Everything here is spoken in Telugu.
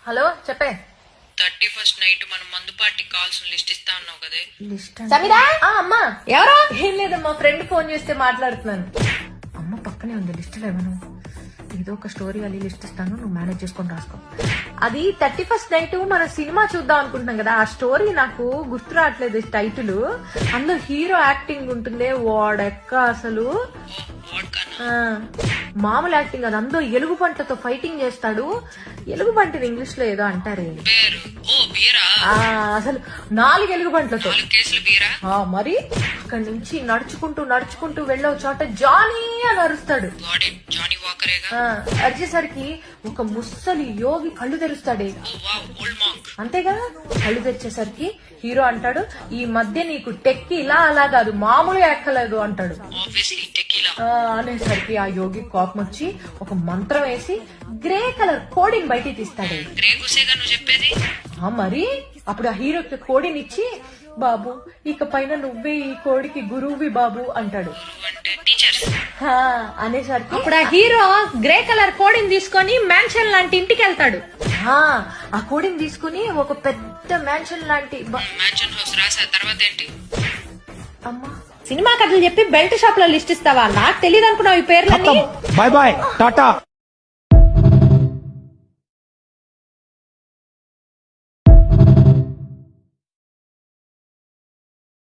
హలో చెప్పే. 31st నైట్ మనం మందు పార్టీకి కావాల్సిన లిస్ట్ ఇస్తా ఉన్నావు కదే. సమీరా అమ్మా. ఎవరు? ఏం లేదు, మా ఫ్రెండ్ ఫోన్ చేస్తే మాట్లాడుతున్నాను. అమ్మ పక్కనే ఉంది లిస్ట్ లేవను. ఏదో ఒక స్టోరీ అది లిస్ట్ ఇస్తాను, నువ్వు మేనేజ్ చేసుకొని రాసుకో. అది 31st నైట్ మన సినిమా చూద్దాం అనుకుంటున్నాం కదా, ఆ స్టోరీ నాకు గుర్తు రావట్లేదు టైటిల్. అందులో హీరో యాక్టింగ్ ఉంటుంది, వాడెక్క అసలు మామూలు యాక్టింగ్ అది. అందులో ఎలుగు పంటతో ఫైటింగ్ చేస్తాడు. ఎలుగు పంటని ఇంగ్లీష్ లో ఏదో అంటారే, అసలు 4 ఎలుగు పంటలతో. మరి అక్కడి నుంచి నడుచుకుంటూ నడుచుకుంటూ వెళ్ళే చోట జానీ అని అరుస్తాడు. అరిచేసరికి ఒక ముసలి యోగి కళ్ళు తెరుస్తాడే. అంతేగా, కళ్ళు తెరిచేసరికి హీరో అంటాడు, ఈ మధ్య నీకు టెక్కీలా అలా కాదు మామూలుగా ఎక్కలేదు అంటాడు. అనేసరికి ఆ యోగి కోపం వచ్చి ఒక మంత్రం వేసి గ్రే కలర్ కోడిని బయటికి తీస్తాడే. మరి అప్పుడు ఆ హీరోకి కోడిని ఇచ్చి, బాబు ఇక పైన నువ్వే ఈ కోడికి గురువువి బాబు అంటాడు. అనేసరికి అప్పుడు ఆ హీరో గ్రే కలర్ కోడిని తీసుకొని మ్యాన్షన్ లాంటి ఇంటికి వెళ్తాడు. ఆ కోడిని తీసుకుని ఒక పెద్ద మ్యాన్షన్ లాంటి అమ్మా సినిమా కథలు చెప్పి బెల్ట్ షాప్ లో లిస్ట్ ఇస్తావా? నాకు తెలియదు అనుకున్నావు ఈ పేర్లన్నీ. Bye bye Tata.